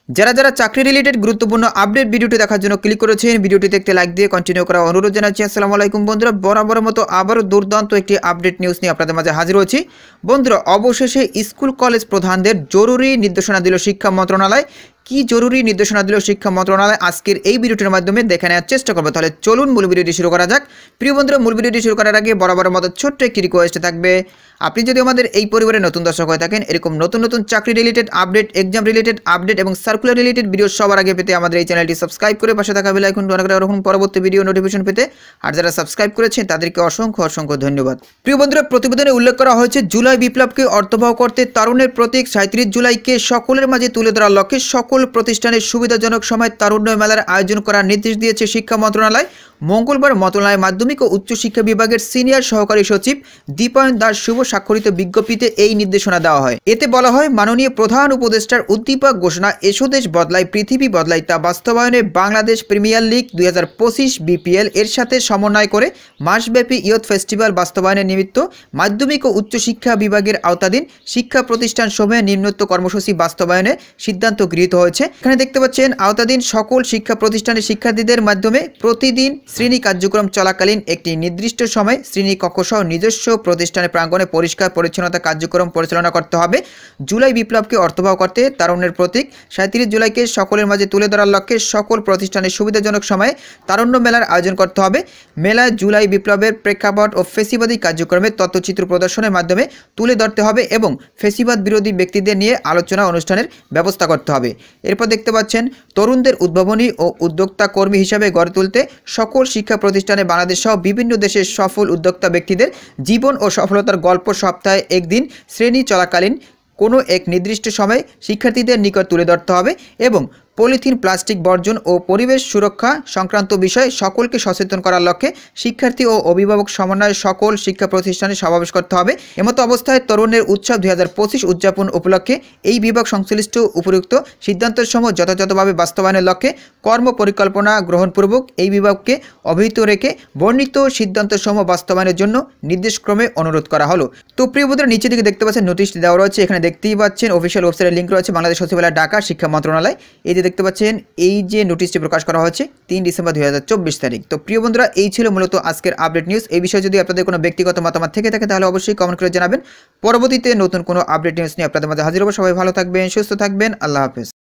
যারা যারা চাকরি রিলেটেড গুরুত্বপূর্ণ আপডেট ভিডিওটি দেখার জন্য ক্লিক করেছেন, ভিডিওটি দেখতে লাইক দিয়ে কন্টিনিউ করা অনুরোধ জানাচ্ছি। আসসালামু আলাইকুম বন্ধুরা, বরাবর মতো আবারও দুর্দান্ত একটি আপডেট নিউজ নিয়ে আপনাদের মাঝে হাজির হয়েছি। বন্ধুরা, অবশেষে স্কুল কলেজ প্রধানদের জরুরি নির্দেশনা দিল শিক্ষা মন্ত্রণালয়। কি জরুরি নির্দেশনা দিল শিক্ষা মন্ত্রণালয় আজকের এই ভিডিওটির মাধ্যমে দেখে নেওয়ার চেষ্টা করবো। তাহলে চলুন মূল ভিডিওটি শুরু করা যাক। প্রিয় বন্ধুরা, মূল ভিডিওটি শুরু করার আগে বরাবর মতো ছোট্ট একটি রিকোয়েস্ট থাকবে, আপনি যদি আমাদের এই পরিবারে নতুন দর্শক হয়ে থাকেন, এরকম নতুন নতুন চাকরি related update, exam related update এবং সার্কুলার রিলেটেড ভিডিও সবার আগে পেতে আমাদের এই চ্যানেলটি সাবস্ক্রাইব করে পাশে থাকা বেল আইকনটি অন করে রাখুন পরবর্তী ভিডিও নোটিফিকেশন পেতে। আর যারা সাবস্ক্রাইব করেছেন তাদেরকে অসংখ্য অসংখ্য ধন্যবাদ। প্রিয় বন্ধুরা, প্রতিবেদনে উল্লেখ করা হয়েছে জুলাই বিপ্লবকে অর্থবহ করতে তারুণ্যের প্রতীক ৩৭ জুলাইকে সকলের মাঝে তুলে ধরার লক্ষ্যে সকল প্রতিষ্ঠানের সুবিধাজনক সময় তারুণ্য মেলার আয়োজন করার নির্দেশ দিয়েছে শিক্ষা মন্ত্রণালয়। মঙ্গলবার মন্ত্রণালয় মাধ্যমিক ও উচ্চ শিক্ষা বিভাগের সিনিয়র সহকারী সচিব দীপায়ন দাস শুভ স্বাক্ষরিত বিজ্ঞপ্তিতে এই নির্দেশনা দেওয়া হয়। এতে বলা হয়, মাননীয় প্রধান উপদেষ্টার উদ্দীপক ঘোষণা এসো দেশ বদলায় পৃথিবী বদলায় তা বাস্তবায়নে বাংলাদেশ প্রিমিয়ার লিগ ২০২৫ বিপিএল এর সাথে সমন্বয় করে মাসব্যাপী ইয়ুথ ফেস্টিভ্যাল বাস্তবায়নের নিমিত্ত মাধ্যমিক ও উচ্চ শিক্ষা বিভাগের আওতাধীন শিক্ষা প্রতিষ্ঠান সমূহে নিম্নোক্ত কর্মসূচি বাস্তবায়নের সিদ্ধান্ত গৃহীত হয়েছে। এখানে দেখতে পাচ্ছেন, আওতাধীন সকল শিক্ষা প্রতিষ্ঠানের শিক্ষার্থীদের মাধ্যমে প্রতিদিন শ্রেণী কার্যক্রম চলাকালীন একটি নির্দিষ্ট সময় শ্রেণী কক্ষসহ নিজস্ব প্রতিষ্ঠানের প্রাঙ্গণে পরিষ্কার পরিচ্ছন্নতা কার্যক্রম পরিচালনা করতে হবে। জুলাই বিপ্লবকে অর্থবহ করতে তারুণ্যের প্রতীক ৩৭ জুলাইকে সকলের মাঝে তুলে ধরার লক্ষ্যে সকল প্রতিষ্ঠানের সুবিধাজনক সময়ে তারুণ্য মেলার আয়োজন করতে হবে। মেলায় জুলাই বিপ্লবের প্রেক্ষাপট ও ফেসিবাদী কার্যক্রমের তথ্যচিত্র প্রদর্শনের মাধ্যমে তুলে ধরতে হবে এবং ফেসিবাদ বিরোধী ব্যক্তিদের নিয়ে আলোচনা অনুষ্ঠানের ব্যবস্থা করতে হবে। এরপর দেখতে পাচ্ছেন, তরুণদের উদ্ভাবনী ও উদ্যোক্তা কর্মী হিসাবে গড়ে তুলতে সকল শিক্ষা প্রতিষ্ঠানে বাংলাদেশ সহ বিভিন্ন দেশের সফল উদ্যোক্তা ব্যক্তিদের জীবন ও সফলতার গল্প সপ্তাহে একদিন শ্রেণী চলাকালীন কোনো এক নির্দিষ্ট সময়ে শিক্ষার্থীদের নিকট তুলে ধরতে হবে এবং পলিথিন প্লাস্টিক বর্জন ও পরিবেশ সুরক্ষা সংক্রান্ত বিষয়ে সকলকে সচেতন করার লক্ষ্যে শিক্ষার্থী ও অভিভাবক সমন্বয়ে সকল শিক্ষা প্রতিষ্ঠানে সমাবেশ করতে হবে। এমতো অবস্থায় তরুণের উৎসব ২০২৫ উদযাপন উপলক্ষে এই বিভাগ সংশ্লিষ্ট উপযুক্ত সিদ্ধান্তসমূহ যথাযথভাবে বাস্তবায়নের লক্ষ্যে কর্ম পরিকল্পনা গ্রহণপূর্বক এই বিভাগকে অবহিত রেখে বর্ণিত সিদ্ধান্তসমূহ বাস্তবায়নের জন্য নির্দেশক্রমে অনুরোধ করা হলো। তো প্রিয় বন্ধুরা, নিচের দিকে দেখতে পাচ্ছেন নোটিশটি দেওয়া রয়েছে। এখানে দেখতেই পাচ্ছেন অফিসিয়াল ওয়েবসাইটের লিঙ্ক রয়েছে, বাংলাদেশ সচিবালয় ঢাকা শিক্ষা মন্ত্রণালয়। এই দেখতে পাচ্ছেন এই যে নোটিশটি প্রকাশ করা হয়েছে ৩ ডিসেম্বর ২০২৪ তারিখ। তো প্রিয় বন্ধুরা, এই ছিল মূলত আজকের আপডেট নিউজ। এই বিষয়ে যদি আপনাদের কোনো ব্যক্তিগত মতামত থেকে থাকে তাহলে অবশ্যই কমেন্ট করে জানাবেন। পরবর্তীতে নতুন কোনো আপডেট নিউজ নিয়ে আপনাদের মাঝে হাজির হব। সবাই ভালো থাকবেন, সুস্থ থাকবেন। আল্লাহ হাফেজ।